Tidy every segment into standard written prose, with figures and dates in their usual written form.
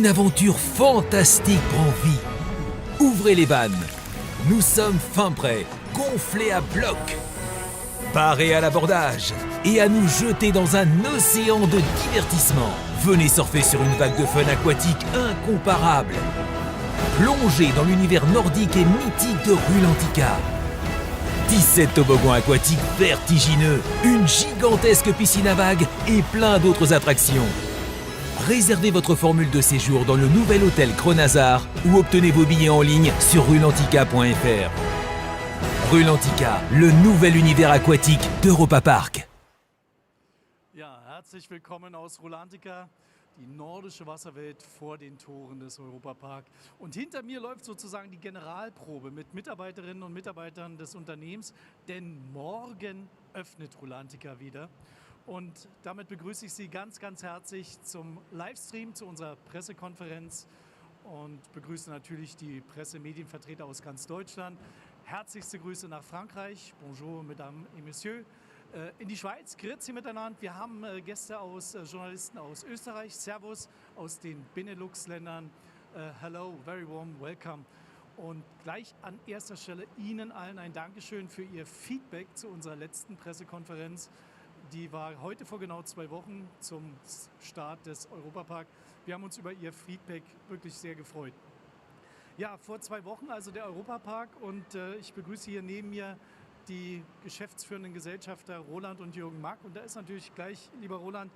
Une aventure fantastique prend vie. Ouvrez les vannes. Nous sommes fin prêts, gonflés à bloc. Parés à l'abordage et à nous jeter dans un océan de divertissement. Venez surfer sur une vague de fun aquatique incomparable. Plongez dans l'univers nordique et mythique de Rulantica. 17 toboggans aquatiques vertigineux, une gigantesque piscine à vagues et plein d'autres attractions. Réservez votre formule de séjour dans le nouvel hôtel Kronazar ou obtenez vos billets en ligne sur rulantica.fr. Rulantica, le nouvel univers aquatique d'Europa Park. Ja, herzlich willkommen aus Rulantica, die nordische Wasserwelt vor den Toren des Europapark. Und hinter mir läuft sozusagen die Generalprobe mit Mitarbeiterinnen und Mitarbeitern des Unternehmens, denn morgen öffnet Rulantica wieder. Und damit begrüße ich Sie ganz, ganz herzlich zum Livestream, zu unserer Pressekonferenz und begrüße natürlich die Pressemedienvertreter aus ganz Deutschland. Herzlichste Grüße nach Frankreich. Bonjour, Mesdames et Messieurs. In die Schweiz, grüezi miteinander. Wir haben Gäste Journalisten aus Österreich, Servus, aus den Benelux-Ländern. Hello, very warm welcome. Und gleich an erster Stelle Ihnen allen ein Dankeschön für Ihr Feedback zu unserer letzten Pressekonferenz. Die war heute vor genau 2 Wochen zum Start des Europapark. Wir haben uns über Ihr Feedback wirklich sehr gefreut. Ja, vor 2 Wochen also der Europapark und ich begrüße hier neben mir die geschäftsführenden Gesellschafter Roland und Jürgen Mack. Und da ist natürlich gleich, lieber Roland,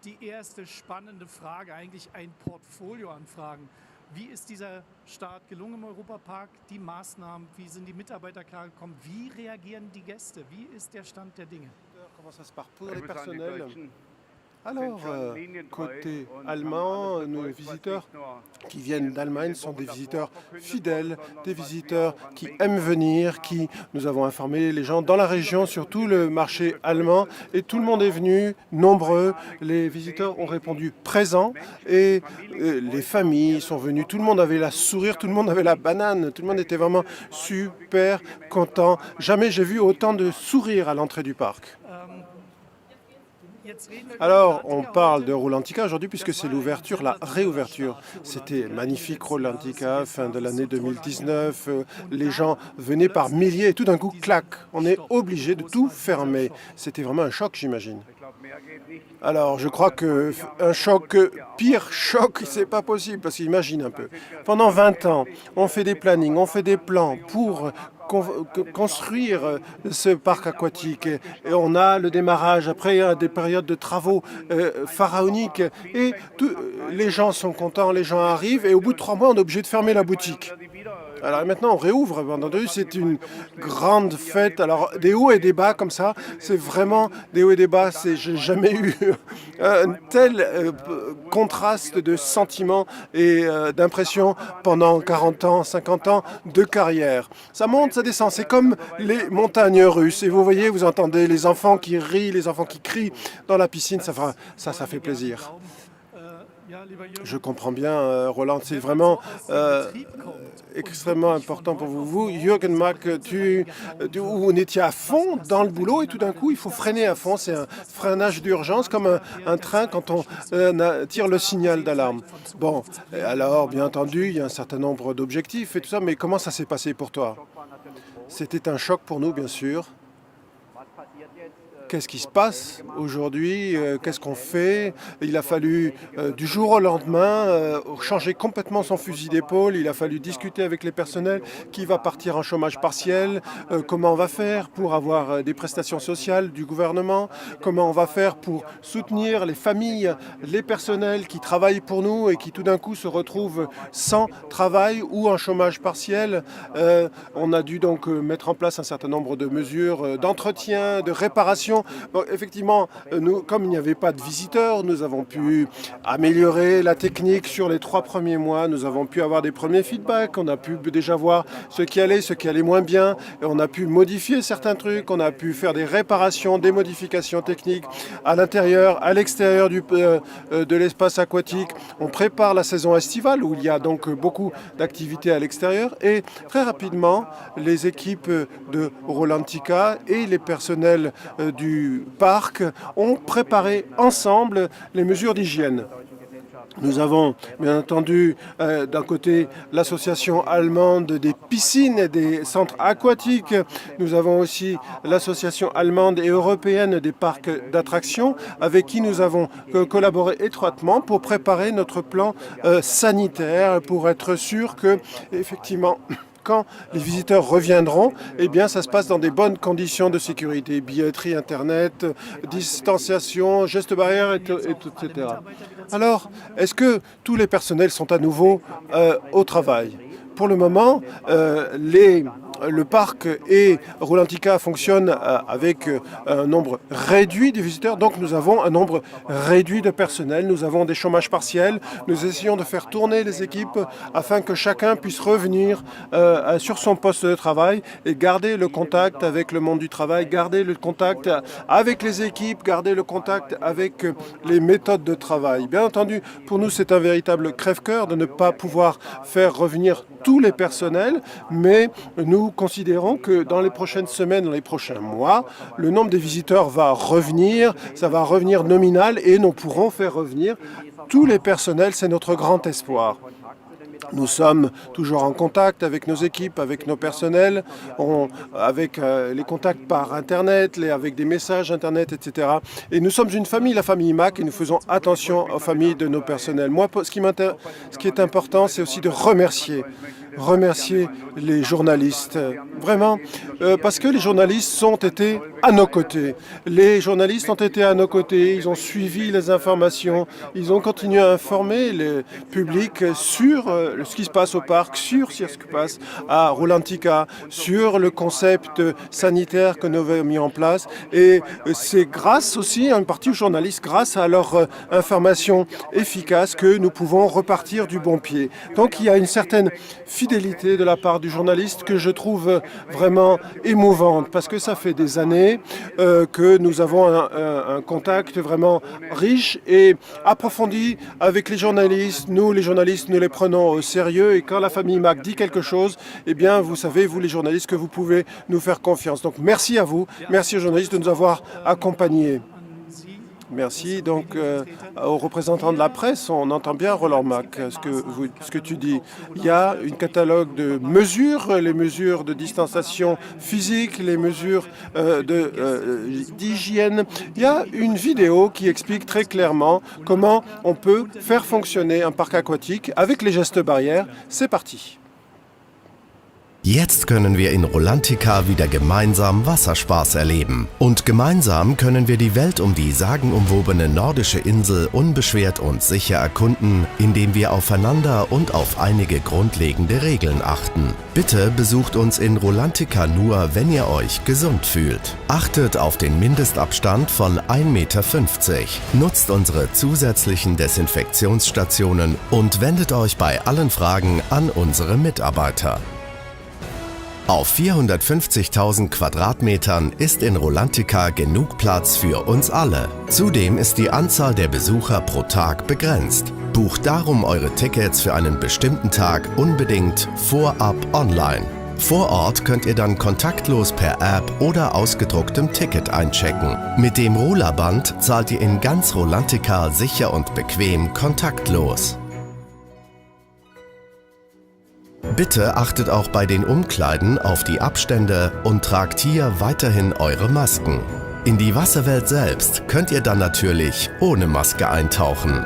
die erste spannende Frage, eigentlich ein Portfolio an Fragen. Wie ist dieser Start gelungen im Europapark? Die Maßnahmen, wie sind die Mitarbeiter klargekommen? Wie reagieren die Gäste? Wie ist der Stand der Dinge? Comment ça se passe pour les personnels? Alors, côté allemand, nos visiteurs qui viennent d'Allemagne sont des visiteurs fidèles, des visiteurs qui aiment venir, nous avons informé les gens dans la région sur tout le marché allemand et tout le monde est venu, nombreux. Les visiteurs ont répondu présents et les familles sont venues. Tout le monde avait la sourire, tout le monde avait la banane, tout le monde était vraiment super content. Jamais j'ai vu autant de sourires à l'entrée du parc. Alors, on parle de Rulantica aujourd'hui puisque c'est l'ouverture, la réouverture. C'était magnifique Rulantica, fin de l'année 2019. Les gens venaient par milliers et tout d'un coup, clac, on est obligé de tout fermer. C'était vraiment un choc, j'imagine. Alors, je crois qu'un choc, pire choc, c'est pas possible parce qu'imagine un peu. Pendant 20 ans, on fait des plannings, on fait des plans pour construire ce parc aquatique et on a le démarrage, après il y a des périodes de travaux pharaoniques et les gens sont contents, les gens arrivent et au bout de 3 mois on est obligé de fermer la boutique. Alors maintenant on réouvre, c'est une grande fête, alors des hauts et des bas comme ça, c'est vraiment des hauts et des bas, j'ai jamais eu un tel contraste de sentiments et d'impressions pendant 40 ans, 50 ans de carrière. Ça monte, ça descend, c'est comme les montagnes russes et vous voyez, vous entendez les enfants qui rient, les enfants qui crient dans la piscine, ça fait plaisir. Je comprends bien, Roland, c'est vraiment extrêmement important pour vous. Vous, Jürgen Mack, vous étiez à fond dans le boulot et tout d'un coup, il faut freiner à fond. C'est un freinage d'urgence comme un train quand on tire le signal d'alarme. Bon, alors, bien entendu, il y a un certain nombre d'objectifs et tout ça, mais comment ça s'est passé pour toi? C'était un choc pour nous, bien sûr. Qu'est-ce qui se passe aujourd'hui? Qu'est-ce qu'on fait? Il a fallu, du jour au lendemain, changer complètement son fusil d'épaule. Il a fallu discuter avec les personnels qui va partir en chômage partiel. Comment on va faire pour avoir des prestations sociales du gouvernement? Comment on va faire pour soutenir les familles, les personnels qui travaillent pour nous et qui tout d'un coup se retrouvent sans travail ou en chômage partiel? On a dû donc mettre en place un certain nombre de mesures d'entretien, de réparation. Bon, effectivement, nous, comme il n'y avait pas de visiteurs, nous avons pu améliorer la technique sur les 3 premiers mois. Nous avons pu avoir des premiers feedbacks. On a pu déjà voir ce qui allait moins bien. Et on a pu modifier certains trucs. On a pu faire des réparations, des modifications techniques à l'intérieur, à l'extérieur de l'espace aquatique. On prépare la saison estivale où il y a donc beaucoup d'activités à l'extérieur. Et très rapidement, les équipes de Rulantica et les personnels du parc ont préparé ensemble les mesures d'hygiène. Nous avons bien entendu d'un côté l'association allemande des piscines et des centres aquatiques. Nous avons aussi l'association allemande et européenne des parcs d'attractions avec qui nous avons collaboré étroitement pour préparer notre plan sanitaire pour être sûr que, effectivement, quand les visiteurs reviendront, eh bien, ça se passe dans des bonnes conditions de sécurité. Billetterie, Internet, distanciation, gestes barrières, etc. Alors, est-ce que tous les personnels sont à nouveau au travail ? Pour le moment, le parc et Rulantica fonctionnent avec un nombre réduit de visiteurs, donc nous avons un nombre réduit de personnel, nous avons des chômages partiels, nous essayons de faire tourner les équipes afin que chacun puisse revenir sur son poste de travail et garder le contact avec le monde du travail, garder le contact avec les équipes, garder le contact avec les méthodes de travail. Bien entendu, pour nous, c'est un véritable crève-cœur de ne pas pouvoir faire revenir tous les personnels, mais nous considérons que dans les prochaines semaines, dans les prochains mois, le nombre des visiteurs va revenir, ça va revenir nominal et nous pourrons faire revenir tous les personnels, c'est notre grand espoir. Nous sommes toujours en contact avec nos équipes, avec nos personnels, avec les contacts par Internet, avec des messages Internet, etc. Et nous sommes une famille, la famille MAC, et nous faisons attention aux familles de nos personnels. Moi, ce qui est important, c'est aussi de remercier les journalistes, vraiment, parce que les journalistes ont été à nos côtés. Les journalistes ont été à nos côtés, ils ont suivi les informations, ils ont continué à informer le public sur ce qui se passe au parc, sur ce qui se passe à Rulantica, sur le concept sanitaire que nous avons mis en place. Et c'est grâce aussi, en partie aux journalistes, grâce à leur information efficace que nous pouvons repartir du bon pied. Donc il y a une certaine fidélité de la part du journaliste que je trouve vraiment émouvante, parce que ça fait des années que nous avons un contact vraiment riche et approfondi avec les journalistes. Nous, les journalistes, nous les prenons au sérieux, et quand la famille MAC dit quelque chose, eh bien, vous savez, vous les journalistes, que vous pouvez nous faire confiance. Donc merci à vous, merci aux journalistes de nous avoir accompagnés. Merci. Donc, aux représentants de la presse, on entend bien, Roland Mac, ce que tu dis. Il y a un catalogue de mesures, les mesures de distanciation physique, les mesures d'hygiène. Il y a une vidéo qui explique très clairement comment on peut faire fonctionner un parc aquatique avec les gestes barrières. C'est parti. Jetzt können wir in Rulantica wieder gemeinsam Wasserspaß erleben. Und gemeinsam können wir die Welt um die sagenumwobene nordische Insel unbeschwert und sicher erkunden, indem wir aufeinander und auf einige grundlegende Regeln achten. Bitte besucht uns in Rulantica nur, wenn ihr euch gesund fühlt. Achtet auf den Mindestabstand von 1,50 Meter. Nutzt unsere zusätzlichen Desinfektionsstationen und wendet euch bei allen Fragen an unsere Mitarbeiter. Auf 450.000 Quadratmetern ist in Rulantica genug Platz für uns alle. Zudem ist die Anzahl der Besucher pro Tag begrenzt. Bucht darum eure Tickets für einen bestimmten Tag unbedingt vorab online. Vor Ort könnt ihr dann kontaktlos per App oder ausgedrucktem Ticket einchecken. Mit dem Rula-Band zahlt ihr in ganz Rulantica sicher und bequem kontaktlos. Bitte achtet auch bei den Umkleiden auf die Abstände und tragt hier weiterhin eure Masken. In die Wasserwelt selbst könnt ihr dann natürlich ohne Maske eintauchen.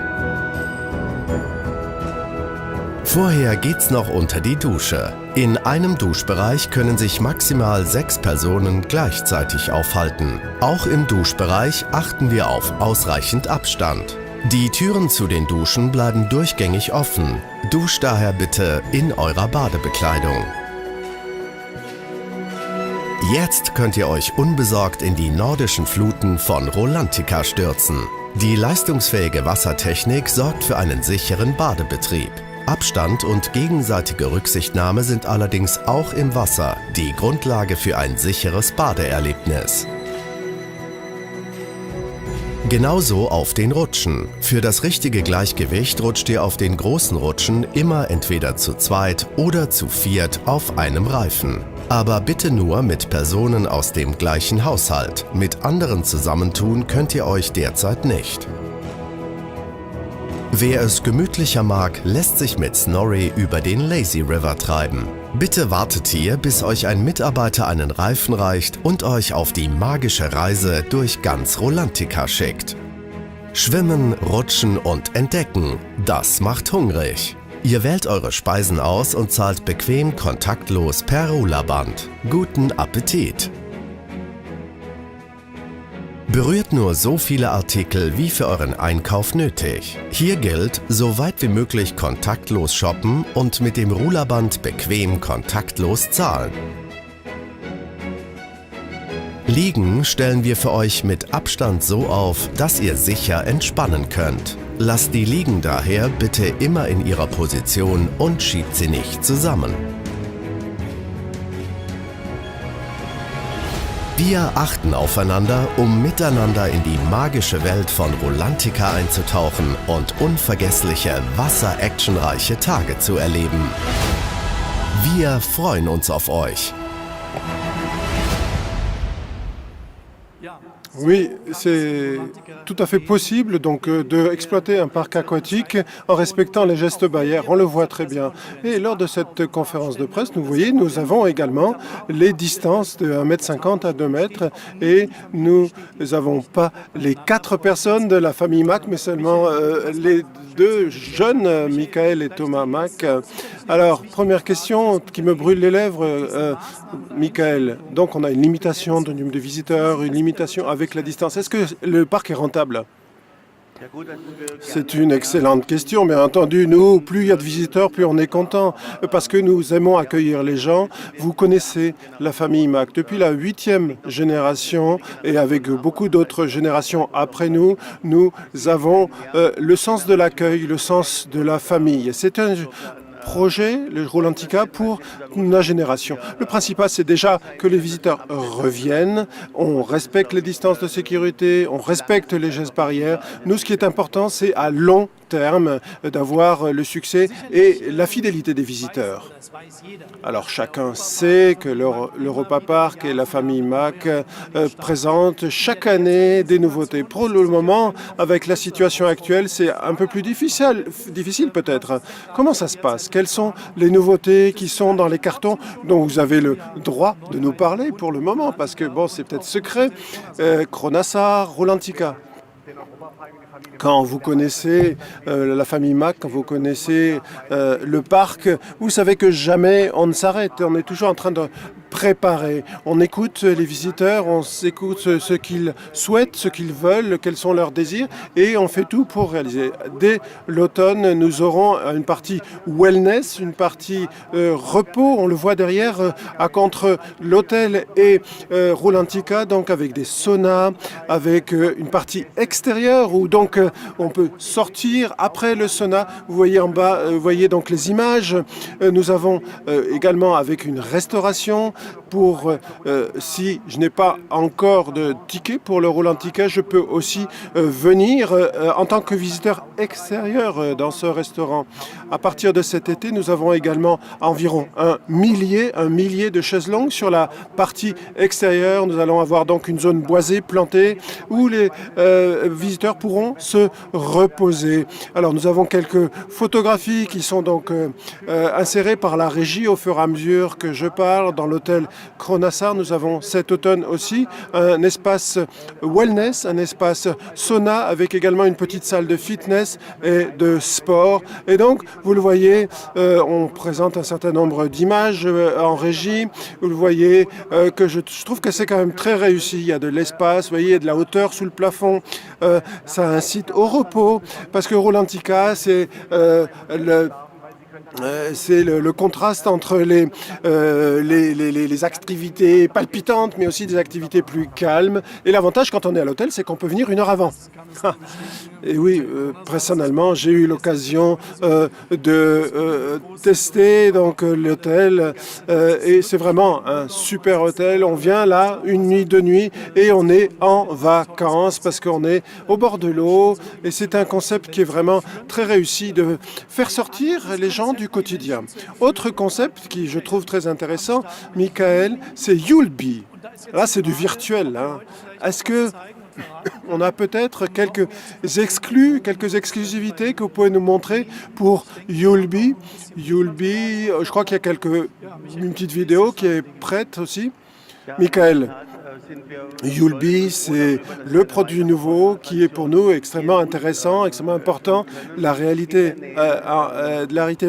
Vorher geht's noch unter die Dusche. In einem Duschbereich können sich maximal 6 Personen gleichzeitig aufhalten. Auch im Duschbereich achten wir auf ausreichend Abstand. Die Türen zu den Duschen bleiben durchgängig offen. Duscht daher bitte in eurer Badebekleidung. Jetzt könnt ihr euch unbesorgt in die nordischen Fluten von Rulantica stürzen. Die leistungsfähige Wassertechnik sorgt für einen sicheren Badebetrieb. Abstand und gegenseitige Rücksichtnahme sind allerdings auch im Wasser die Grundlage für ein sicheres Badeerlebnis. Genauso auf den Rutschen. Für das richtige Gleichgewicht rutscht ihr auf den großen Rutschen immer entweder zu zweit oder zu viert auf einem Reifen. Aber bitte nur mit Personen aus dem gleichen Haushalt. Mit anderen zusammentun könnt ihr euch derzeit nicht. Wer es gemütlicher mag, lässt sich mit Snorri über den Lazy River treiben. Bitte wartet hier, bis euch ein Mitarbeiter einen Reifen reicht und euch auf die magische Reise durch ganz Rulantica schickt. Schwimmen, rutschen und entdecken, das macht hungrig. Ihr wählt eure Speisen aus und zahlt bequem kontaktlos per Rollerband. Guten Appetit! Berührt nur so viele Artikel wie für euren Einkauf nötig. Hier gilt, so weit wie möglich kontaktlos shoppen und mit dem Rulerband bequem kontaktlos zahlen. Liegen stellen wir für euch mit Abstand so auf, dass ihr sicher entspannen könnt. Lasst die Liegen daher bitte immer in ihrer Position und schiebt sie nicht zusammen. Wir achten aufeinander, um miteinander in die magische Welt von Rulantica einzutauchen und unvergessliche, wasser-actionreiche Tage zu erleben. Wir freuen uns auf euch. Oui, c'est tout à fait possible donc d'exploiter un parc aquatique en respectant les gestes barrières, on le voit très bien. Et lors de cette conférence de presse, vous voyez, nous avons également les distances de 1,50 m à 2 mètres et nous n'avons pas les 4 personnes de la famille Mack, mais seulement les 2 jeunes, Michael et Thomas Mack. Alors, première question qui me brûle les lèvres, Michael. Donc, on a une limitation de nombre de visiteurs, une limitation avec la distance. Est-ce que le parc est rentable? C'est une excellente question. Bien entendu, nous, plus il y a de visiteurs, plus on est content, parce que nous aimons accueillir les gens. Vous connaissez la famille Mack. Depuis la 8e génération, et avec beaucoup d'autres générations après nous, nous avons le sens de l'accueil, le sens de la famille. C'est un projet, le Rulantica, pour la génération. Le principal, c'est déjà que les visiteurs reviennent, on respecte les distances de sécurité, on respecte les gestes barrières. Nous, ce qui est important, c'est à long terme d'avoir le succès et la fidélité des visiteurs. Alors chacun sait que l'Europa Park et la famille Mack présentent chaque année des nouveautés. Pour le moment, avec la situation actuelle, c'est un peu plus difficile peut-être. Comment ça se passe? Quelles sont les nouveautés qui sont dans les cartons dont vous avez le droit de nous parler pour le moment? Parce que bon, c'est peut-être secret. Chronassar, Rulantica. Quand vous connaissez la famille Mack, quand vous connaissez le parc, vous savez que jamais on ne s'arrête. On est toujours en train de préparer. On écoute les visiteurs, on écoute ce qu'ils souhaitent, ce qu'ils veulent, quels sont leurs désirs, et on fait tout pour réaliser. Dès l'automne, nous aurons une partie wellness, une partie repos. On le voit derrière, entre l'hôtel et Rulantica, donc avec des saunas, avec une partie extérieure où donc on peut sortir après le sauna. Vous voyez en bas, vous voyez donc les images. Nous avons également avec une restauration pour, si je n'ai pas encore de ticket pour le Rulantica, je peux aussi venir en tant que visiteur extérieur dans ce restaurant. À partir de cet été, nous avons également environ un millier de chaises longues sur la partie extérieure. Nous allons avoir donc une zone boisée, plantée, où les visiteurs pourront se reposer. Alors nous avons quelques photographies qui sont donc insérées par la régie au fur et à mesure que je parle. Dans l'hôtel Chronassar, nous avons cet automne aussi un espace wellness, un espace sauna avec également une petite salle de fitness et de sport. Et donc, vous le voyez, on présente un certain nombre d'images en régie. Vous le voyez que je trouve que c'est quand même très réussi. Il y a de l'espace, vous voyez, il y a de la hauteur sous le plafond. Ça incite au repos parce que Rulantica, c'est le contraste entre les activités palpitantes, mais aussi des activités plus calmes. Et l'avantage, quand on est à l'hôtel, c'est qu'on peut venir 1 heure avant. Et oui, personnellement, j'ai eu l'occasion de tester donc l'hôtel. Et c'est vraiment un super hôtel. On vient là, 1 nuit, 2 nuits, et on est en vacances parce qu'on est au bord de l'eau. Et c'est un concept qui est vraiment très réussi de faire sortir les gens du quotidien. Autre concept qui je trouve très intéressant, Michael, c'est You'll Be. Là, c'est du virtuel. Est-ce que On a peut-être quelques exclusivités que vous pouvez nous montrer pour Yulby. Yulby, je crois qu'il y a une petite vidéo qui est prête aussi. Michael, Yulby, c'est le produit nouveau qui est pour nous extrêmement intéressant, extrêmement important, la réalité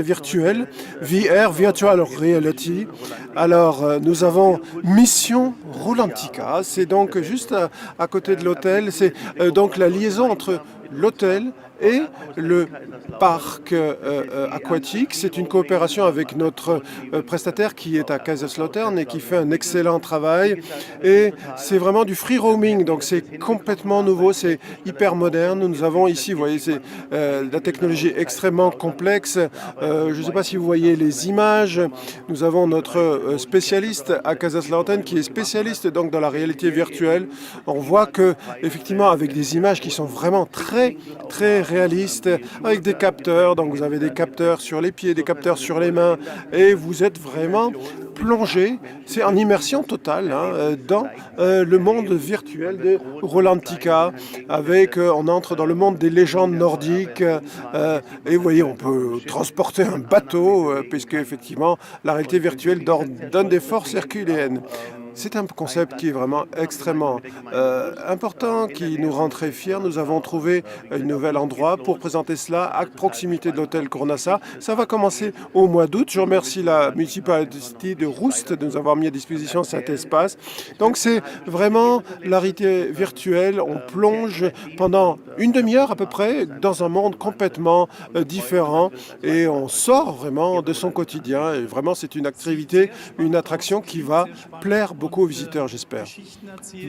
virtuelle, VR, Virtual Reality. Alors, nous avons Mission Rulantica, c'est donc juste à côté de l'hôtel, c'est donc la liaison entre l'hôtel et le parc aquatique. C'est une coopération avec notre prestataire qui est à Kaiserslautern et qui fait un excellent travail. Et c'est vraiment du free roaming, donc c'est complètement nouveau, c'est hyper moderne. Nous avons ici, vous voyez, c'est la technologie extrêmement complexe. Je ne sais pas si vous voyez les images. Nous avons notre spécialiste à Kaiserslautern qui est spécialiste donc dans la réalité virtuelle. On voit que effectivement avec des images qui sont vraiment très réaliste, avec des capteurs. Donc vous avez des capteurs sur les pieds, des capteurs sur les mains, et vous êtes vraiment plongé, c'est en immersion totale dans le monde virtuel de Rulantica. On entre dans le monde des légendes nordiques, et vous voyez, on peut transporter un bateau, puisque effectivement la réalité virtuelle donne des forces herculéennes. C'est un concept qui est vraiment extrêmement important, qui nous rend très fiers. Nous avons trouvé un nouvel endroit pour présenter cela à proximité de l'hôtel Kronassa. Ça va commencer au mois d'août. Je remercie la municipalité de Roust de nous avoir mis à disposition cet espace. Donc c'est vraiment la réalité virtuelle. On plonge pendant une demi-heure à peu près dans un monde complètement différent et on sort vraiment de son quotidien. Et vraiment, c'est une activité, une attraction qui va plaire beaucoup aux visiteurs, j'espère.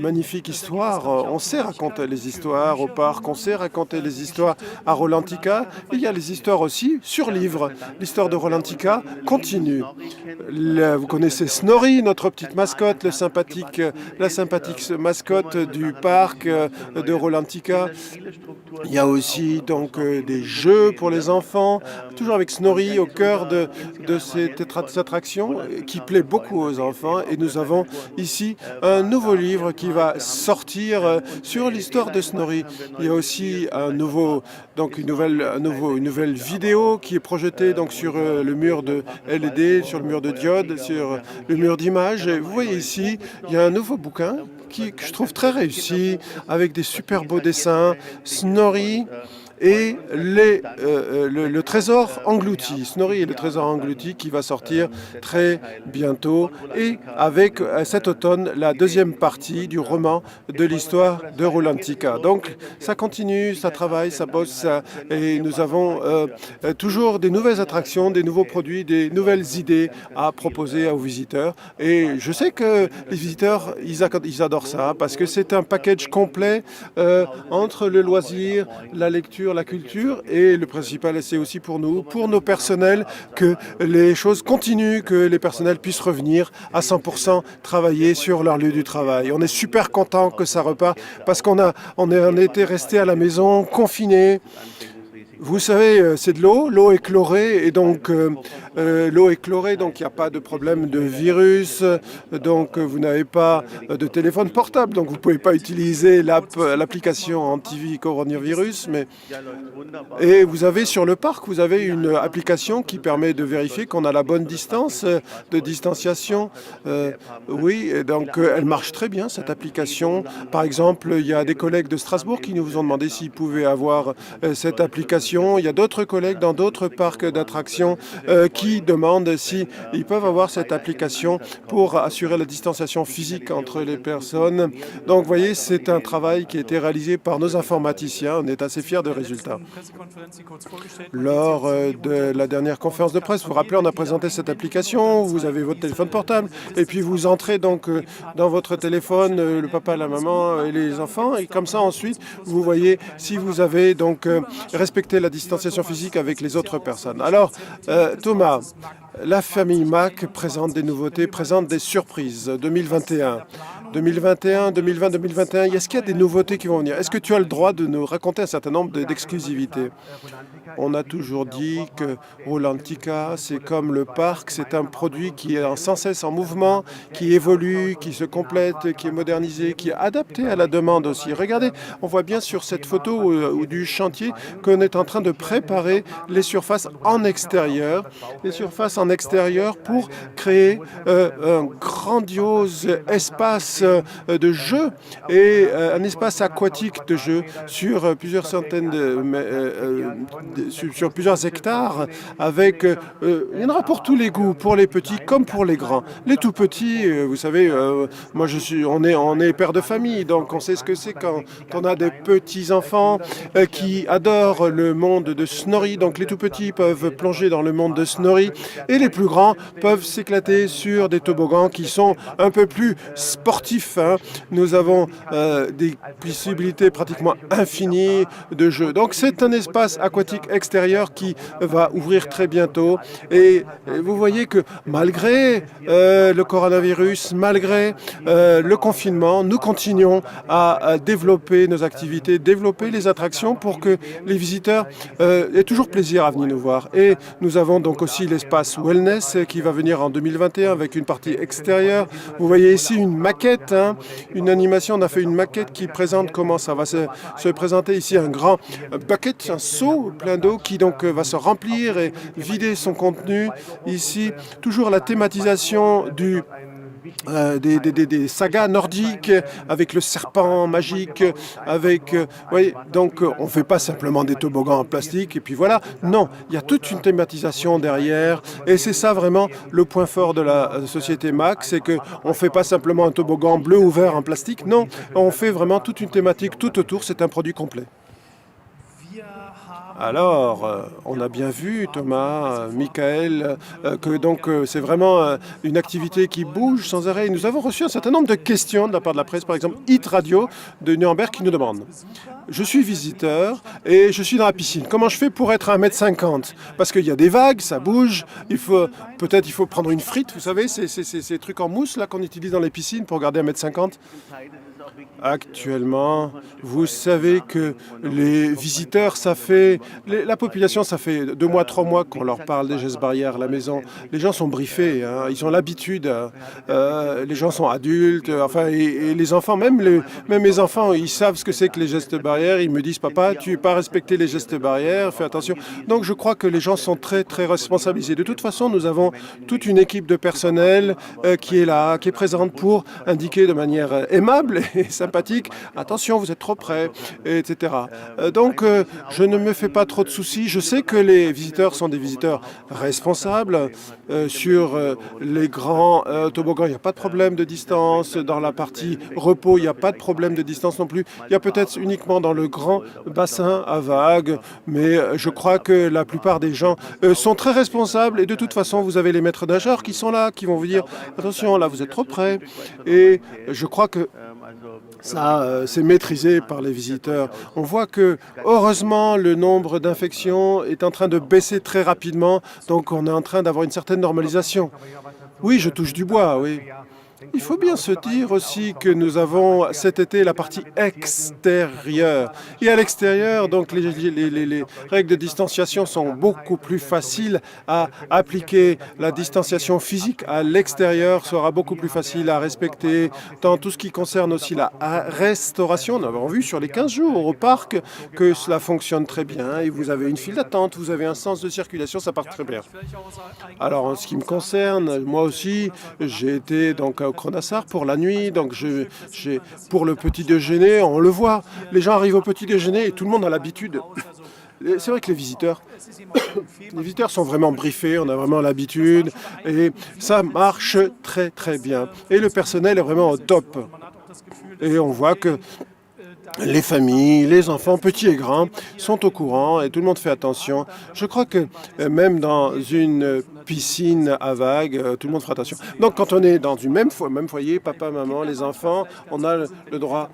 Magnifique histoire. On sait raconter les histoires au parc, on sait raconter les histoires à Rulantica. Il y a les histoires aussi sur livre. L'histoire de Rulantica continue. Vous connaissez Snorri, notre petite mascotte, la sympathique mascotte du parc de Rulantica. Il y a aussi donc des jeux pour les enfants, toujours avec Snorri au cœur de cette attraction qui plaît beaucoup aux enfants. Et nous avons ici un nouveau livre qui va sortir sur l'histoire de Snorri. Il y a aussi une nouvelle vidéo qui est projetée donc sur le mur de LED, sur le mur de diode, sur le mur d'images. Vous voyez ici, il y a un nouveau bouquin que je trouve très réussi, avec des super beaux dessins, Snorri et le trésor englouti. Snorri et le trésor englouti qui va sortir très bientôt, et avec cet automne la deuxième partie du roman de l'histoire de Rulantica. Donc ça continue, ça travaille, ça bosse, et nous avons toujours des nouvelles attractions, des nouveaux produits, des nouvelles idées à proposer aux visiteurs. Et je sais que les visiteurs, ils adorent ça, parce que c'est un package complet entre le loisir, la lecture, la culture, et le principal, c'est aussi pour nous, pour nos personnels, que les choses continuent, que les personnels puissent revenir à 100% travailler sur leur lieu du travail. On est super content que ça repart, parce qu'on était resté à la maison, confinés. Vous savez, c'est de l'eau est chlorée, et donc l'eau est chlorée, donc il n'y a pas de problème de virus, donc vous n'avez pas de téléphone portable, donc vous ne pouvez pas utiliser l'application anti-coronavirus, et vous avez sur le parc, vous avez une application qui permet de vérifier qu'on a la bonne distance de distanciation. Oui, et donc elle marche très bien, cette application. Par exemple, il y a des collègues de Strasbourg qui nous ont demandé s'ils pouvaient avoir cette application. Il y a d'autres collègues dans d'autres parcs d'attractions qui demandent s'ils peuvent avoir cette application pour assurer la distanciation physique entre les personnes. Donc, vous voyez, c'est un travail qui a été réalisé par nos informaticiens. On est assez fiers des résultats. Lors de la dernière conférence de presse, vous vous rappelez, on a présenté cette application. Vous avez votre téléphone portable et puis vous entrez donc dans votre téléphone, le papa, la maman et les enfants. Et comme ça, ensuite, vous voyez si vous avez donc respecté la distanciation physique avec les autres personnes. Alors, Thomas, la famille Mac présente des nouveautés, présente des surprises. 2021, 2020, 2021, est-ce qu'il y a des nouveautés qui vont venir? Est-ce que tu as le droit de nous raconter un certain nombre d'exclusivités? On a toujours dit que Rulantica, c'est comme le parc, c'est un produit qui est sans cesse en mouvement, qui évolue, qui se complète, qui est modernisé, qui est adapté à la demande aussi. Regardez, on voit bien sur cette photo ou du chantier qu'on est en train de préparer les surfaces en extérieur, pour créer un grandiose espace de jeu et un espace aquatique de jeu sur plusieurs centaines sur plusieurs hectares avec il y en aura pour tous les goûts, pour les petits comme pour les grands. Les tout petits, vous savez, moi on est père de famille, donc on sait ce que c'est quand on a des petits enfants qui adorent le monde de Snorri. Donc les tout petits peuvent plonger dans le monde de Snorri et les plus grands peuvent s'éclater sur des toboggans qui sont un peu plus sportifs. Nous avons des possibilités pratiquement infinies de jeux. Donc c'est un espace aquatique extérieur qui va ouvrir très bientôt. Et vous voyez que malgré le coronavirus, malgré le confinement, nous continuons à développer nos activités, développer les attractions pour que les visiteurs aient toujours plaisir à venir nous voir. Et nous avons donc aussi l'espace Wellness qui va venir en 2021 avec une partie extérieure. Vous voyez ici une maquette, une animation. On a fait une maquette qui présente comment ça va se présenter ici. Un grand bucket, un seau plein d'eau qui donc va se remplir et vider son contenu. Ici, toujours la thématisation des sagas nordiques avec le serpent magique, donc on ne fait pas simplement des toboggans en plastique et puis voilà. Non, il y a toute une thématisation derrière et c'est ça vraiment le point fort de la société MAC, c'est qu'on ne fait pas simplement un toboggan bleu ou vert en plastique, non, on fait vraiment toute une thématique tout autour, c'est un produit complet. Alors, on a bien vu, Thomas, Michael, que donc c'est vraiment une activité qui bouge sans arrêt. Nous avons reçu un certain nombre de questions de la part de la presse, par exemple Hit Radio de Nuremberg qui nous demande « Je suis visiteur et je suis dans la piscine. Comment je fais pour être à 1,50 m ? Parce qu'il y a des vagues, ça bouge, peut-être il faut prendre une frite, vous savez, ces trucs en mousse là qu'on utilise dans les piscines pour garder 1,50 m. Actuellement, vous savez que les visiteurs, la population, ça fait 2 mois, 3 mois qu'on leur parle des gestes barrières à la maison. Les gens sont briefés, ils ont l'habitude, les gens sont adultes, et les enfants, même mes enfants, ils savent ce que c'est que les gestes barrières. Ils me disent, papa, tu n'as pas respecté les gestes barrières, fais attention. Donc je crois que les gens sont très, très responsabilisés. De toute façon, nous avons toute une équipe de personnel qui est là, qui est présente pour indiquer de manière aimable et sympathique, attention, vous êtes trop près, etc. Donc, je ne me fais pas trop de soucis. Je sais que les visiteurs sont des visiteurs responsables. Sur les grands toboggans, il n'y a pas de problème de distance. Dans la partie repos, il n'y a pas de problème de distance non plus. Il y a peut-être uniquement dans le grand bassin à vagues, mais je crois que la plupart des gens sont très responsables et de toute façon, vous avez les maîtres nageurs qui sont là, qui vont vous dire « Attention, là, vous êtes trop près ». Et je crois que ça, c'est maîtrisé par les visiteurs. On voit que, heureusement, le nombre d'infections est en train de baisser très rapidement, donc on est en train d'avoir une certaine normalisation. Oui, je touche du bois, oui. Il faut bien se dire aussi que nous avons cet été la partie extérieure. Et à l'extérieur, donc les règles de distanciation sont beaucoup plus faciles à appliquer. La distanciation physique à l'extérieur sera beaucoup plus facile à respecter. Dans tout ce qui concerne aussi la restauration, nous avons vu sur les 15 jours au parc que cela fonctionne très bien. Et vous avez une file d'attente, vous avez un sens de circulation, ça part très bien. Alors en ce qui me concerne, moi aussi, j'ai été donc au Kronassar pour la nuit, donc pour le petit déjeuner, on le voit, les gens arrivent au petit déjeuner et tout le monde a l'habitude. C'est vrai que les visiteurs sont vraiment briefés, on a vraiment l'habitude et ça marche très très bien. Et le personnel est vraiment au top. Et on voit que les familles, les enfants, petits et grands, sont au courant et tout le monde fait attention. Je crois que même dans une piscine à vagues, tout le monde fera attention. Donc quand on est dans du même foyer, papa, maman, les enfants, on a le droit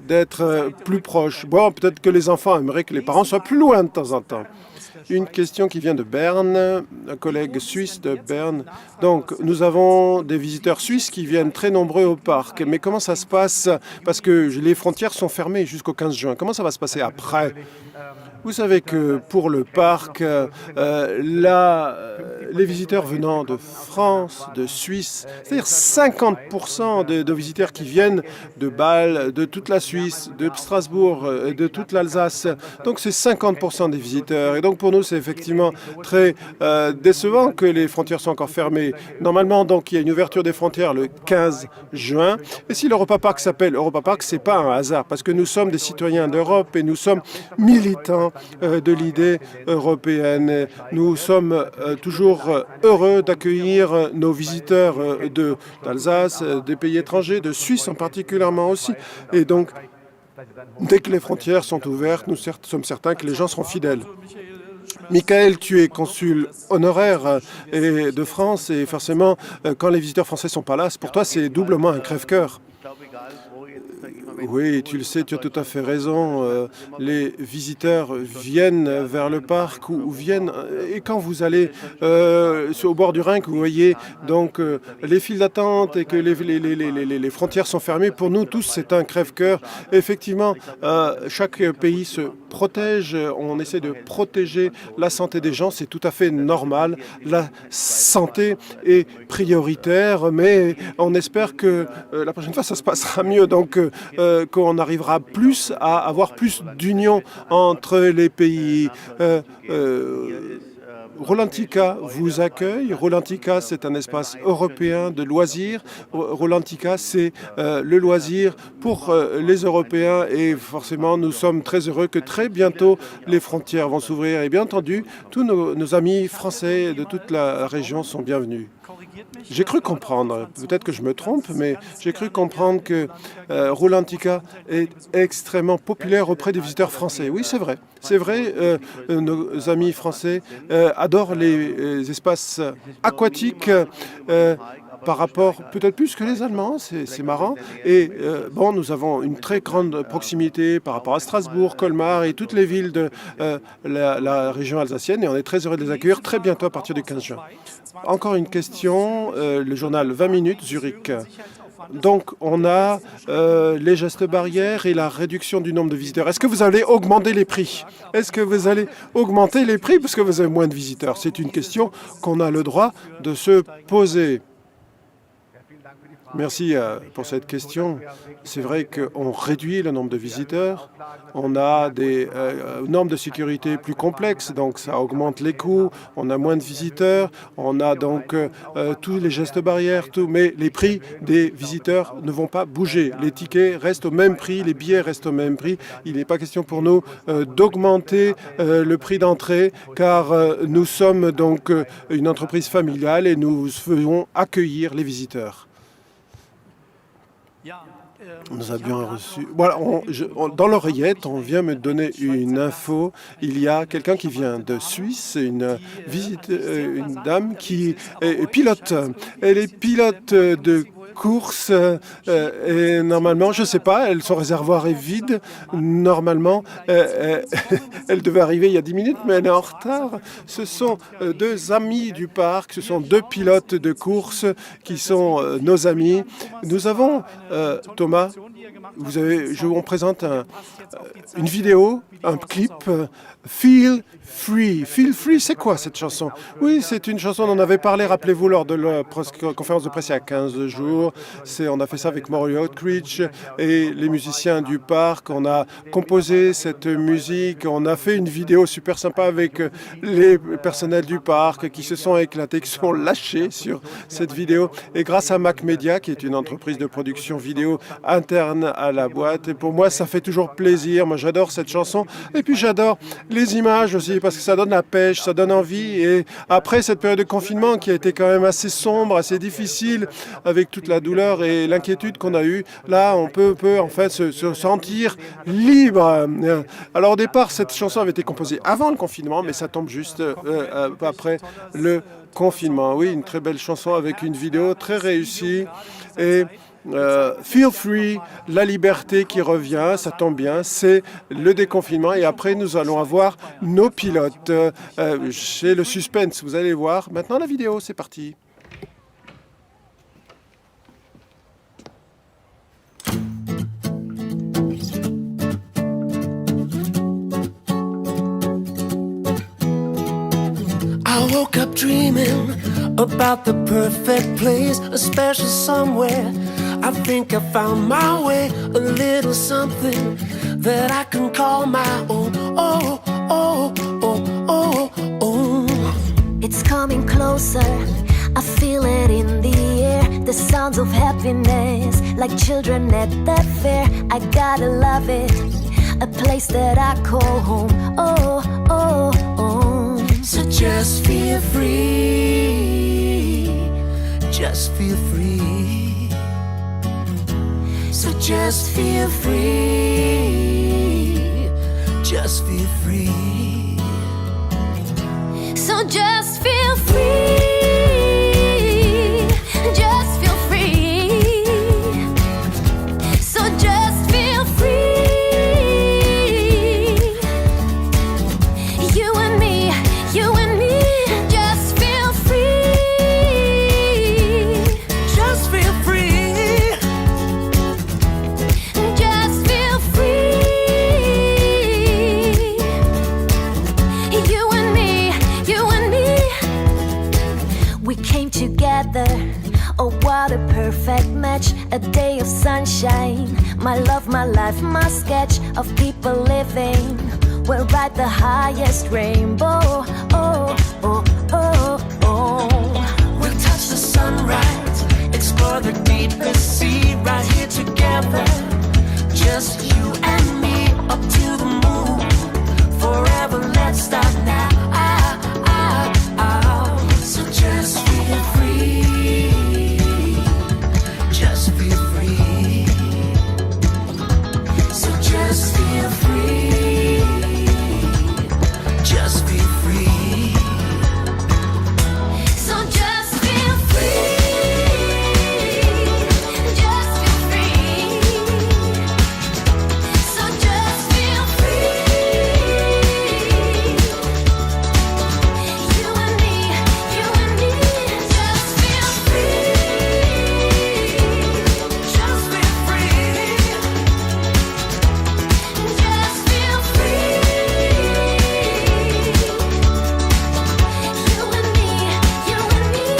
d'être plus proche. Bon, peut-être que les enfants aimeraient que les parents soient plus loin de temps en temps. Une question qui vient de Berne, un collègue suisse de Berne. Donc, nous avons des visiteurs suisses qui viennent très nombreux au parc. Mais comment ça se passe? Parce que les frontières sont fermées jusqu'au 15 juin. Comment ça va se passer après? Vous savez que pour le parc, les visiteurs venant de France, de Suisse, c'est-à-dire 50% de visiteurs qui viennent de Bâle, de toute la Suisse, de Strasbourg, de toute l'Alsace. Donc c'est 50% des visiteurs. Et donc pour nous, c'est effectivement très décevant que les frontières soient encore fermées. Normalement, donc, il y a une ouverture des frontières le 15 juin. Et si l'Europa Park s'appelle Europa Park, ce n'est pas un hasard, parce que nous sommes des citoyens d'Europe et nous sommes militants de l'idée européenne. Nous sommes toujours heureux d'accueillir nos visiteurs d'Alsace, des pays étrangers, de Suisse en particulièrement aussi. Et donc, dès que les frontières sont ouvertes, nous sommes certains que les gens seront fidèles. Michael, tu es consul honoraire de France et forcément, quand les visiteurs français sont pas là, pour toi, c'est doublement un crève-cœur. Oui, tu le sais, tu as tout à fait raison. Les visiteurs viennent vers le parc ou viennent... Et quand vous allez au bord du Rhin, que vous voyez donc les files d'attente et que les frontières sont fermées, pour nous tous, c'est un crève-cœur. Effectivement, chaque pays se protège. On essaie de protéger la santé des gens. C'est tout à fait normal. La santé est prioritaire, mais on espère que la prochaine fois, ça se passera mieux. Donc, qu'on arrivera plus à avoir plus d'union entre les pays. Rolantica vous accueille. Rolantica, c'est un espace européen de loisirs. Rolantica, c'est le loisir pour les Européens et forcément, nous sommes très heureux que très bientôt, les frontières vont s'ouvrir. Et bien entendu, tous nos amis français de toute la région sont bienvenus. J'ai cru comprendre, peut-être que je me trompe, mais j'ai cru comprendre que Rolantica est extrêmement populaire auprès des visiteurs français. Oui, c'est vrai. C'est vrai, nos amis français adorent les espaces aquatiques par rapport, peut-être plus que les Allemands, c'est marrant. Et bon, nous avons une très grande proximité par rapport à Strasbourg, Colmar et toutes les villes de la région alsacienne. Et on est très heureux de les accueillir très bientôt à partir du 15 juin. Encore une question, le journal 20 minutes, Zurich. Donc, on a les gestes barrières et la réduction du nombre de visiteurs. Est-ce que vous allez augmenter les prix? Est-ce que vous allez augmenter les prix parce que vous avez moins de visiteurs? C'est une question qu'on a le droit de se poser. Merci pour cette question. C'est vrai qu'on réduit le nombre de visiteurs. On a des normes de sécurité plus complexes, donc ça augmente les coûts. On a moins de visiteurs. On a donc tous les gestes barrières, tout. Mais les prix des visiteurs ne vont pas bouger. Les tickets restent au même prix, les billets restent au même prix. Il n'est pas question pour nous d'augmenter le prix d'entrée, car nous sommes donc une entreprise familiale et nous faisons accueillir les visiteurs. Nous avions reçu... Voilà, dans l'oreillette, on vient me donner une info. Il y a quelqu'un qui vient de Suisse, une dame qui est pilote. Elle est pilote de course et normalement, je ne sais pas, son réservoir est vide. Normalement, elle devait arriver il y a 10 minutes, mais elle est en retard. Ce sont deux amis du parc, ce sont deux pilotes de course qui sont nos amis. Nous avons, Thomas, on présente une vidéo, un clip, Feel Free. Feel Free, c'est quoi cette chanson? Oui, c'est une chanson dont on avait parlé, rappelez-vous, lors de la conférence de presse il y a 15 jours. On a fait ça avec Maury Outreach et les musiciens du parc. On a composé cette musique. On a fait une vidéo super sympa avec les personnels du parc qui se sont éclatés, qui se sont lâchés sur cette vidéo. Et grâce à Mac Media, qui est une entreprise de production vidéo interne à la boîte. Et pour moi, ça fait toujours plaisir. Moi, j'adore cette chanson. Et puis, j'adore les images aussi, parce que ça donne la pêche, ça donne envie. Et après cette période de confinement qui a été quand même assez sombre, assez difficile, avec toute la douleur et l'inquiétude qu'on a eue, là, on peut en fait se sentir libre. Alors au départ, cette chanson avait été composée avant le confinement, mais ça tombe juste après le confinement. Oui, une très belle chanson avec une vidéo très réussie. Et Feel Free, la liberté qui revient, ça tombe bien, c'est le déconfinement et après nous allons avoir nos pilotes. Chez le suspense, vous allez voir. Maintenant la vidéo, c'est parti. something about the perfect place, a special somewhere. I think I found my way, a little something that I can call my own. Oh, oh, oh, oh, oh. It's coming closer, I feel it in the air. The sounds of happiness, like children at that fair. I gotta love it, a place that I call home. Oh, oh, oh. So just feel free, just feel free. So just feel free, just feel free. So just feel free, just feel free. So just feel free. You and me, just feel free. Just feel free. Just feel free. You and me, we came together. Oh, what a perfect match. A day of sunshine. My love, my life, my sketch of people living. We'll ride the highest rainbow. Oh, oh, oh, oh. We'll touch the sunrise, explore the deepest sea, right here together. Just you and me, up to the moon. Forever, let's start now. So just feel free, just feel free. So just feel free, just feel free. So just feel free. Just feel free. So just feel free. You and me, just feel free. Just feel free. Just feel free. You and me.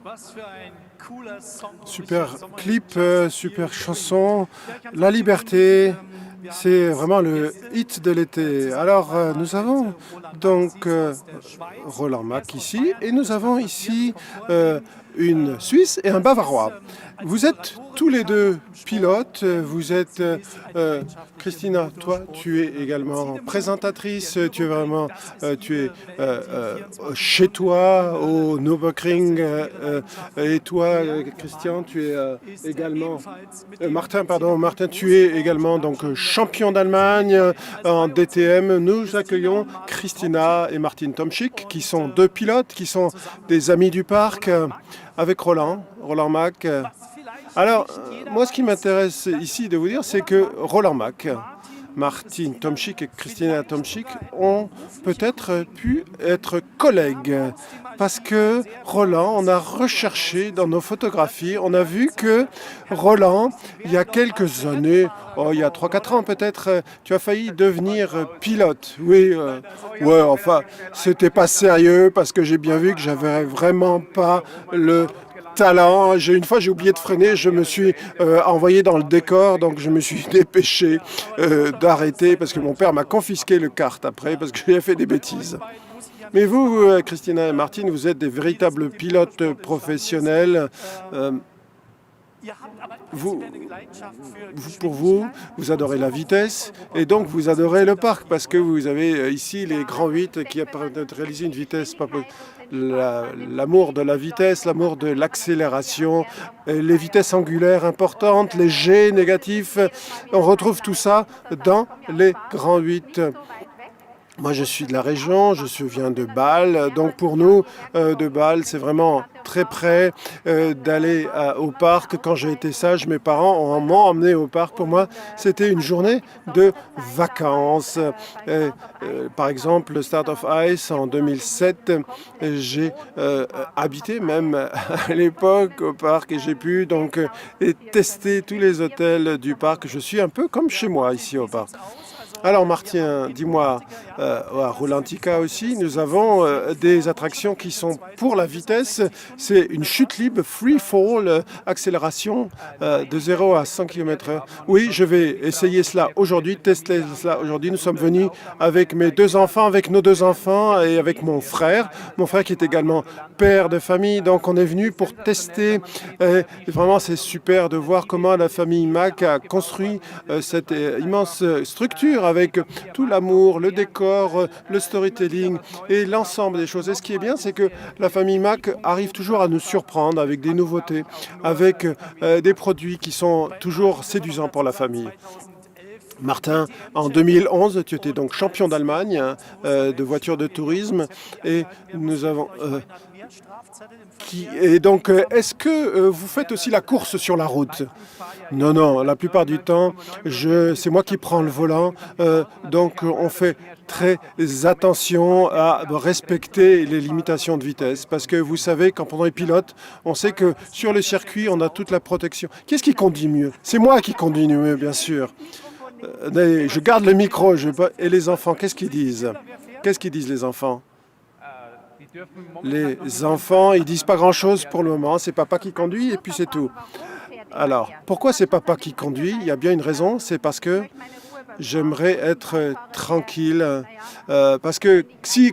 Was für ein cooler Song. Super clip, super chanson. La liberté, c'est vraiment le hit de l'été. Alors, nous avons donc Roland Mack ici, et nous avons ici une Suisse et un Bavarois. Vous êtes tous les deux pilotes. Vous êtes, Christina, toi, tu es également présentatrice. Tu es vraiment, chez toi au Nürburgring. Et toi, Christian, tu es également, Martin, tu es également donc champion d'Allemagne en DTM. Nous accueillons Christina et Martin Tomczyk, qui sont deux pilotes, qui sont des amis du parc, avec Roland Mack. Alors, moi, ce qui m'intéresse ici de vous dire, c'est que Roland Mack, Martin Tomczyk et Christina Tomczyk ont peut-être pu être collègues. Parce que Roland, on a recherché dans nos photographies, on a vu que Roland, il y a quelques années, il y a 3-4 ans peut-être, tu as failli devenir pilote. Oui, ouais, enfin, c'était pas sérieux parce que j'ai bien vu que j'avais vraiment pas le talent. Une fois, j'ai oublié de freiner, je me suis envoyé dans le décor, donc je me suis dépêché d'arrêter parce que mon père m'a confisqué le kart après parce que j'ai fait des bêtises. Mais vous, Christina et Martin, vous êtes des véritables pilotes professionnels. Pour vous, vous adorez la vitesse et donc vous adorez le parc parce que vous avez ici les grands 8 qui permettent de réaliser une vitesse, l'amour de la vitesse, l'amour de l'accélération, les vitesses angulaires importantes, les G négatifs. On retrouve tout ça dans les grands 8. Moi, je suis de la région, viens de Bâle. Donc, pour nous, de Bâle, c'est vraiment très près d'aller au parc. Quand j'ai été sage, mes parents m'ont emmené au parc. Pour moi, c'était une journée de vacances. Par exemple, le Start of Ice en 2007, j'ai habité même à l'époque au parc et j'ai pu donc tester tous les hôtels du parc. Je suis un peu comme chez moi ici au parc. Alors Martin, dis-moi, à Rulantica aussi, nous avons des attractions qui sont pour la vitesse. C'est une chute libre, free fall, accélération de 0 à 100 km/h. Oui, je vais essayer cela aujourd'hui, tester cela aujourd'hui. Nous sommes venus avec mes deux enfants, avec nos deux enfants et avec mon frère qui est également père de famille. Donc on est venu pour tester. Vraiment, c'est super de voir comment la famille Mack a construit cette immense structure avec tout l'amour, le décor, le storytelling et l'ensemble des choses. Et ce qui est bien, c'est que la famille Mack arrive toujours à nous surprendre avec des nouveautés, avec des produits qui sont toujours séduisants pour la famille. Martin, en 2011, tu étais donc champion d'Allemagne de voitures de tourisme et nous avons... Et donc, est-ce que vous faites aussi la course sur la route? Non, la plupart du temps, c'est moi qui prends le volant. Donc, on fait très attention à respecter les limitations de vitesse. Parce que vous savez, quand on est pilote, on sait que sur le circuit, on a toute la protection. Qu'est-ce qui conduit mieux? C'est moi qui conduis mieux, bien sûr. Je garde le micro. Et les enfants, qu'est-ce qu'ils disent? Qu'est-ce qu'ils disent, les enfants? Les enfants, ils disent pas grand-chose pour le moment. C'est papa qui conduit et puis c'est tout. Alors, pourquoi c'est papa qui conduit? Il y a bien une raison. C'est parce que j'aimerais être tranquille. Parce que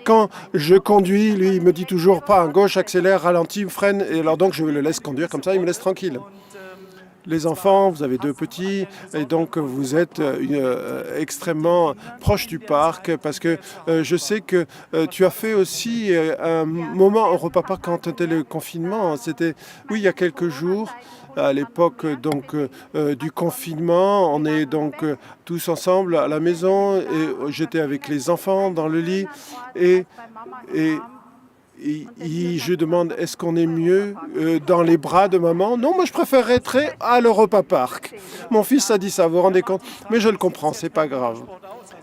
quand je conduis, lui, il me dit toujours pas à gauche, accélère, ralentit, freine. Et alors donc, je le laisse conduire comme ça, il me laisse tranquille. Les enfants, vous avez deux petits, et donc vous êtes extrêmement proche du parc, parce que je sais que tu as fait aussi un moment au Europa Park quand c'était le confinement. C'était, oui, il y a quelques jours, à l'époque donc du confinement. On est donc tous ensemble à la maison, et j'étais avec les enfants dans le lit, et je demande, est-ce qu'on est mieux dans les bras de maman? Non, moi je préférerais être à l'Europa Park. Mon fils a dit ça, vous vous rendez compte? Mais je le comprends, c'est pas grave.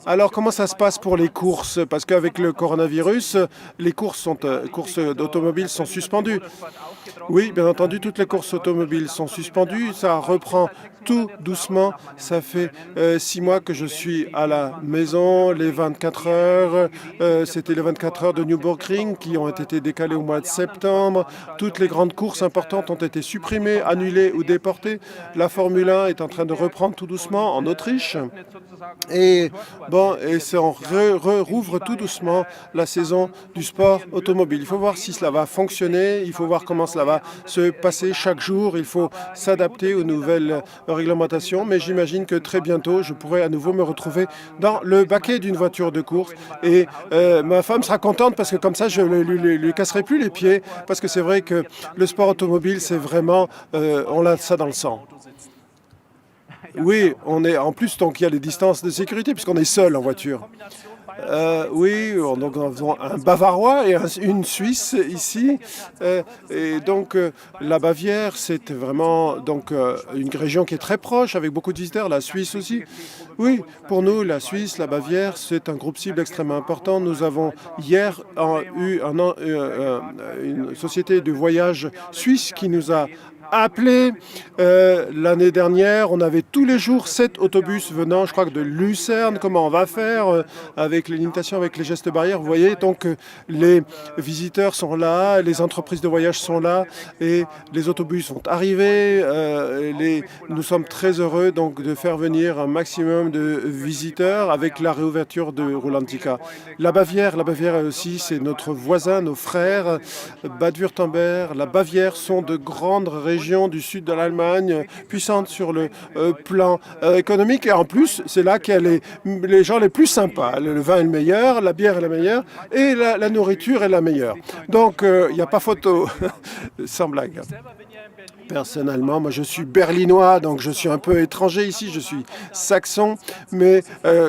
Alors, comment ça se passe pour les courses? Parce qu'avec le coronavirus, les courses d'automobiles sont suspendues. Oui, bien entendu, toutes les courses automobiles sont suspendues. Ça reprend tout doucement. Ça fait 6 mois que je suis à la maison. Les 24 heures, c'était les 24 heures de Nürburgring qui ont été décalées au mois de septembre. Toutes les grandes courses importantes ont été supprimées, annulées ou déportées. La Formule 1 est en train de reprendre tout doucement en Autriche. Et on rouvre tout doucement la saison du sport automobile. Il faut voir si cela va fonctionner, il faut voir comment cela va se passer chaque jour. Il faut s'adapter aux nouvelles réglementations, mais j'imagine que très bientôt, je pourrai à nouveau me retrouver dans le baquet d'une voiture de course. Et ma femme sera contente parce que comme ça, je ne lui casserai plus les pieds, parce que c'est vrai que le sport automobile, c'est vraiment, on a ça dans le sang. Oui, en plus, donc il y a les distances de sécurité puisqu'on est seul en voiture. Oui, donc nous avons un Bavarois et une Suisse ici. Et donc la Bavière, c'est vraiment donc une région qui est très proche avec beaucoup de visiteurs. La Suisse aussi. Oui, pour nous, la Suisse, la Bavière, c'est un groupe cible extrêmement important. Nous avons hier eu une société de voyage suisse qui nous a appelé l'année dernière. On avait tous les jours 7 autobus venant, je crois que de Lucerne. Comment on va faire avec les limitations, avec les gestes barrières? Vous voyez, donc les visiteurs sont là, les entreprises de voyage sont là et les autobus sont arrivés. Nous sommes très heureux donc de faire venir un maximum de visiteurs avec la réouverture de Rulantica. La Bavière aussi, c'est notre voisin, nos frères. Bade-Wurtemberg, la Bavière sont de grandes régions région du sud de l'Allemagne, puissante sur le plan économique. Et en plus, c'est là qu'il y a les gens les plus sympas. Le vin est le meilleur, la bière est la meilleure et la nourriture est la meilleure. Donc, il n'y a pas photo, sans blague. Personnellement, moi je suis berlinois, donc je suis un peu étranger ici, je suis saxon, mais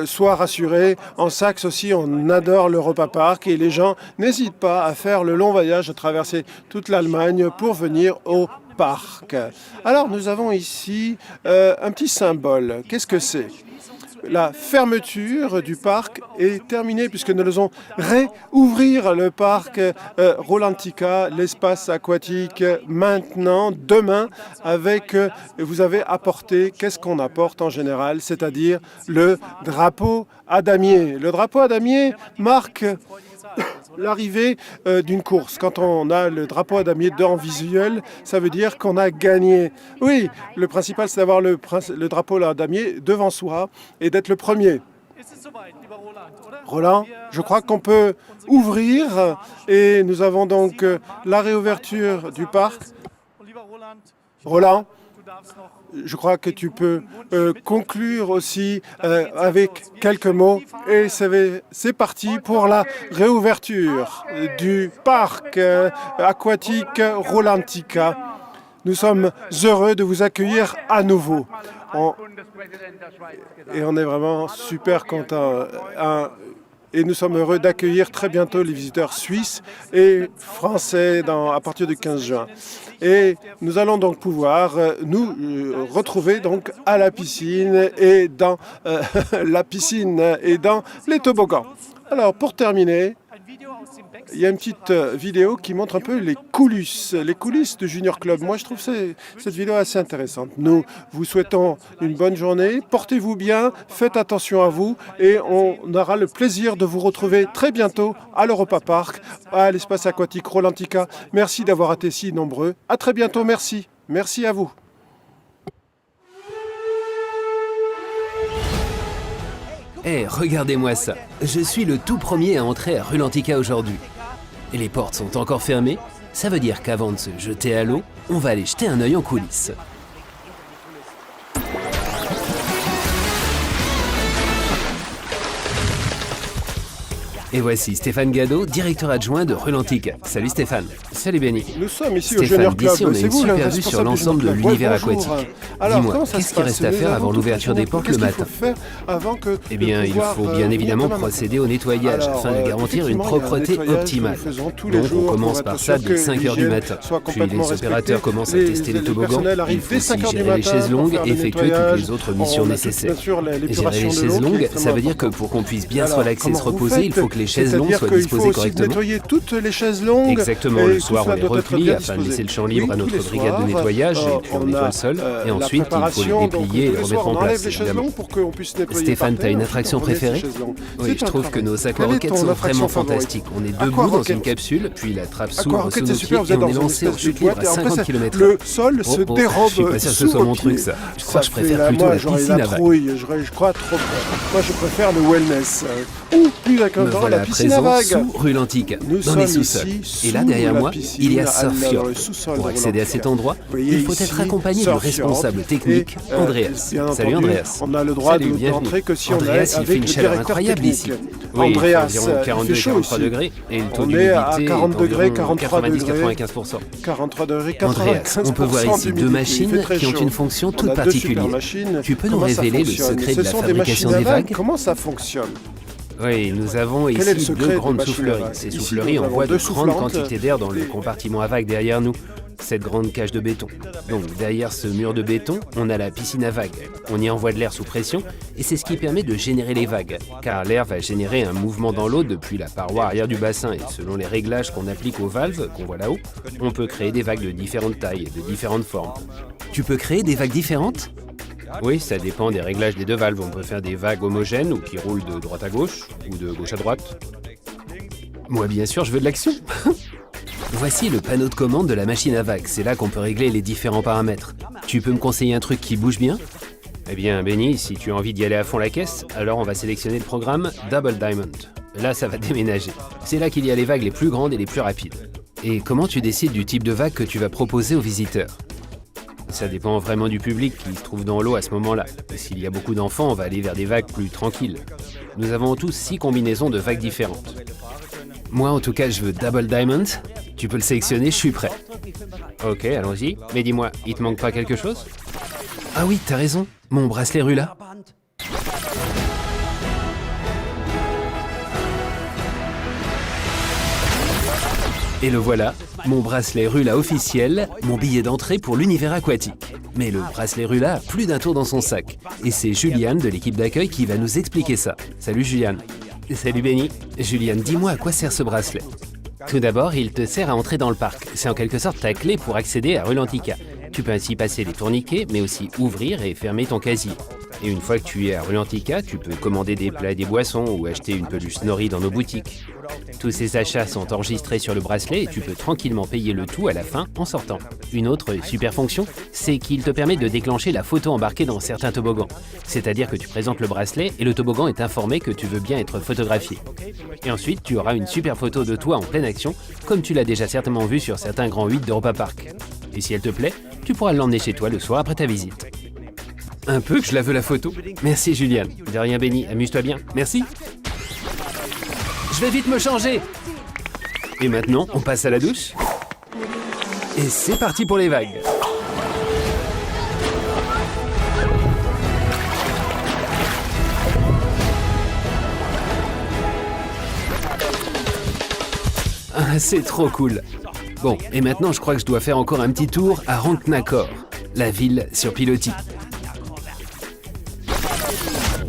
sois rassuré, en Saxe aussi on adore l'Europa Park et les gens n'hésitent pas à faire le long voyage, à traverser toute l'Allemagne pour venir au parc. Alors nous avons ici un petit symbole, qu'est-ce que c'est ? La fermeture du parc est terminée puisque nous allons réouvrir le parc Rolantica, l'espace aquatique, maintenant, demain, avec, vous avez apporté, qu'est-ce qu'on apporte en général, c'est-à-dire le drapeau à damier. Le drapeau à damier marque l'arrivée d'une course. Quand on a le drapeau à damier en visuel, ça veut dire qu'on a gagné. Oui, le principal, c'est d'avoir le drapeau à damier devant soi et d'être le premier. Roland, je crois qu'on peut ouvrir et nous avons donc la réouverture du parc. Roland, je crois que tu peux conclure aussi avec quelques mots. Et c'est parti pour la réouverture du parc aquatique Rolantica. Nous sommes heureux de vous accueillir à nouveau. Et on est vraiment super contents. Et nous sommes heureux d'accueillir très bientôt les visiteurs suisses et français à partir du 15 juin. Et nous allons donc pouvoir nous retrouver donc à la piscine et dans les toboggans. Alors pour terminer, il y a une petite vidéo qui montre un peu les coulisses du Junior Club. Moi, je trouve cette vidéo assez intéressante. Nous vous souhaitons une bonne journée, portez-vous bien, faites attention à vous et on aura le plaisir de vous retrouver très bientôt à l'Europa Park, à l'espace aquatique Rolantica. Merci d'avoir été si nombreux. À très bientôt, merci. Merci à vous. Hey, regardez-moi ça. Je suis le tout premier à entrer à Rulantica aujourd'hui. Et les portes sont encore fermées. Ça veut dire qu'avant de se jeter à l'eau, on va aller jeter un œil en coulisses. Et voici Stéphane Gadot, directeur adjoint de Rulantica. Salut Stéphane. Salut Benny. Nous sommes ici Stéphane, au Junior Club. d'ici on a C'est une vous, super vue sur l'ensemble de l'univers aquatique. Dis-moi, comment qu'est-ce qu'il reste à faire avant l'ouverture des portes le matin? Eh bien, il faut bien évidemment procéder au nettoyage afin de garantir une propreté optimale. Donc on commence par ça dès 5 h du matin. Puis les opérateurs commencent à tester les toboggans. Il faut aussi gérer les chaises longues et effectuer toutes les autres missions nécessaires. Gérer les chaises longues, ça veut dire que pour qu'on puisse bien se relaxer et se reposer, il faut que les chaises longues soient disposées correctement. Nettoyer toutes les chaises longues. Exactement, le soir on les replie afin de laisser le champ libre à notre brigade de nettoyage et puis on nettoie le sol. Et ensuite il faut les déplier et les remettre en place, évidemment. Stéphane, t'as une attraction préférée? Oui, je trouve que nos aquaroquettes sont vraiment fantastiques. On est debout dans une capsule, puis la trappe s'ouvre sous nos pieds et on est lancé en chute libre à 50 km/h. Le sol se dérobe. Je suis pas sûr que ce soit mon truc ça. Je crois que je préfère plutôt la piscine à vagues. Je crois trop. Moi je préfère le wellness. Ou plus encore la piscine à vagues. Sous Rulantica, dans les sous-sols. Et là, derrière moi, il y a Surfjord. Pour accéder à cet endroit, il faut être accompagné du responsable technique, Andreas. Salut Andreas. On n'a le droit d'entrer que si on est Andreas, il fait une chaleur incroyable ici. Oui, Andreas, environ 42-43 degrés. Et le taux on est à d'humidité 40 degrés, 43 degrés. 90-95%. 43 degrés, 95%. Andreas, on peut voir ici deux machines qui ont une fonction toute particulière. Tu peux nous révéler le secret de la fabrication des vagues? Comment ça fonctionne? Oui, nous avons ici deux grandes souffleries. Ces souffleries envoient de grandes quantités d'air dans le compartiment à vagues derrière nous, cette grande cage de béton. Donc derrière ce mur de béton, on a la piscine à vagues. On y envoie de l'air sous pression et c'est ce qui permet de générer les vagues, car l'air va générer un mouvement dans l'eau depuis la paroi arrière du bassin et selon les réglages qu'on applique aux valves, qu'on voit là-haut, on peut créer des vagues de différentes tailles et de différentes formes. Tu peux créer des vagues différentes ? Oui, ça dépend des réglages des deux valves. On peut faire des vagues homogènes ou qui roulent de droite à gauche ou de gauche à droite. Moi, bien sûr, je veux de l'action. Voici le panneau de commande de la machine à vagues. C'est là qu'on peut régler les différents paramètres. Tu peux me conseiller un truc qui bouge bien? Eh bien, Benny, si tu as envie d'y aller à fond la caisse, alors on va sélectionner le programme Double Diamond. Là, ça va déménager. C'est là qu'il y a les vagues les plus grandes et les plus rapides. Et comment tu décides du type de vague que tu vas proposer aux visiteurs? Ça dépend vraiment du public qui se trouve dans l'eau à ce moment-là. S'il y a beaucoup d'enfants, on va aller vers des vagues plus tranquilles. Nous avons tous 6 combinaisons de vagues différentes. Moi, en tout cas, je veux Double Diamond. Tu peux le sélectionner, je suis prêt. Ok, allons-y. Mais dis-moi, il te manque pas quelque chose? Ah oui, t'as raison. Mon bracelet Rula. Et le voilà, mon bracelet Rula officiel, mon billet d'entrée pour l'univers aquatique. Mais le bracelet Rula a plus d'un tour dans son sac. Et c'est Juliane de l'équipe d'accueil qui va nous expliquer ça. Salut Juliane. Salut Benny. Juliane, dis-moi à quoi sert ce bracelet. Tout d'abord, il te sert à entrer dans le parc. C'est en quelque sorte ta clé pour accéder à Rulantica. Tu peux ainsi passer les tourniquets, mais aussi ouvrir et fermer ton casier. Et une fois que tu es à Rulantica, tu peux commander des plats et des boissons ou acheter une peluche Snorri dans nos boutiques. Tous ces achats sont enregistrés sur le bracelet et tu peux tranquillement payer le tout à la fin en sortant. Une autre super fonction, c'est qu'il te permet de déclencher la photo embarquée dans certains toboggans. C'est-à-dire que tu présentes le bracelet et le toboggan est informé que tu veux bien être photographié. Et ensuite, tu auras une super photo de toi en pleine action, comme tu l'as déjà certainement vu sur certains grands 8 d'Europa Park. Et si elle te plaît, tu pourras l'emmener chez toi le soir après ta visite. Un peu que je la veux la photo. Merci Juliane. De rien Benny, amuse-toi bien. Merci. Je vais vite me changer. Et maintenant, on passe à la douche. Et c'est parti pour les vagues. Ah, c'est trop cool. Bon, et maintenant je crois que je dois faire encore un petit tour à Ranknakor, la ville sur pilotis.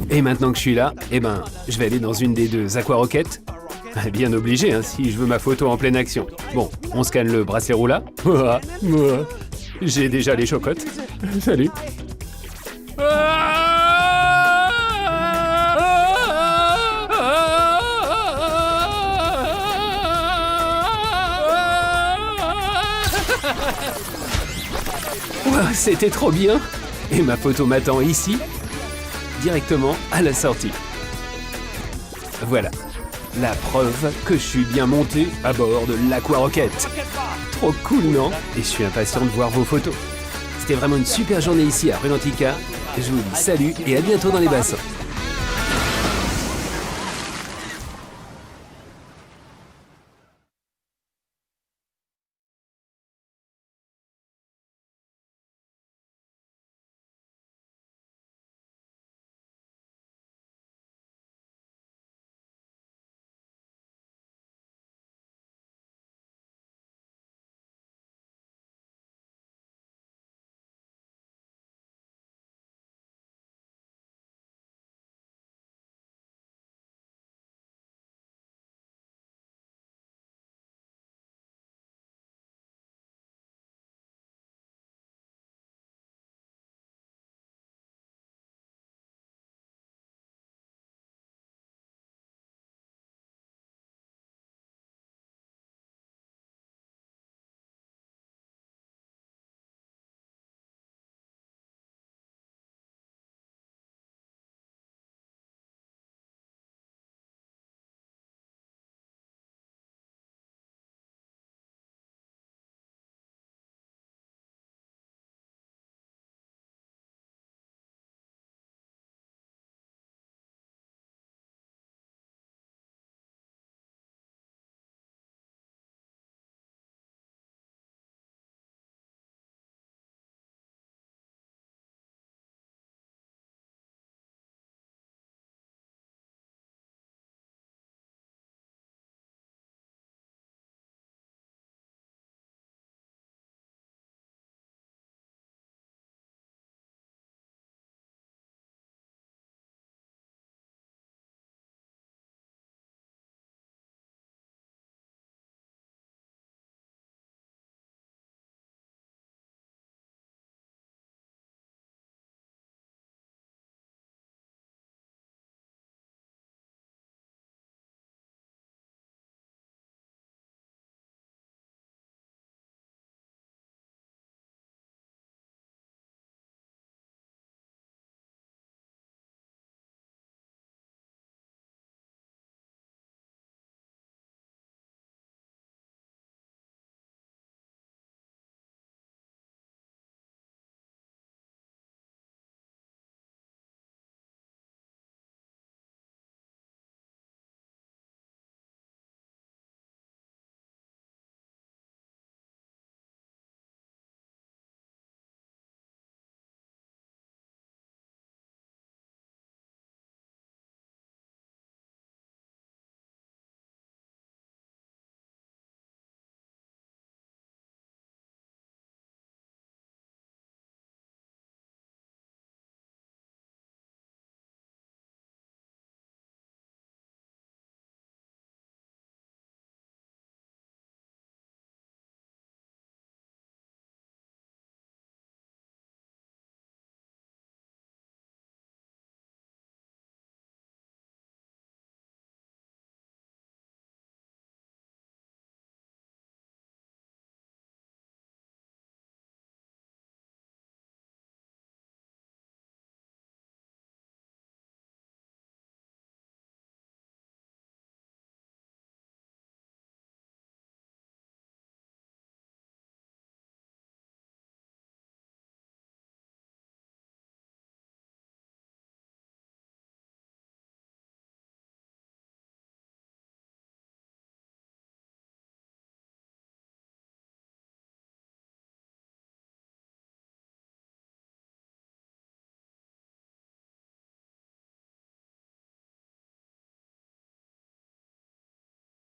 Et maintenant que je suis là, je vais aller dans une des 2 aquaroquettes. Bien obligé, hein, si je veux ma photo en pleine action. Bon, on scanne le bracelet Rula. J'ai déjà les chocottes. Salut. C'était trop bien. Et ma photo m'attend ici, directement à la sortie. Voilà, la preuve que je suis bien monté à bord de l'Aquarocket. Trop cool, non? Et je suis impatient de voir vos photos. C'était vraiment une super journée ici à Rulantica. Je vous dis salut et à bientôt dans les bassins.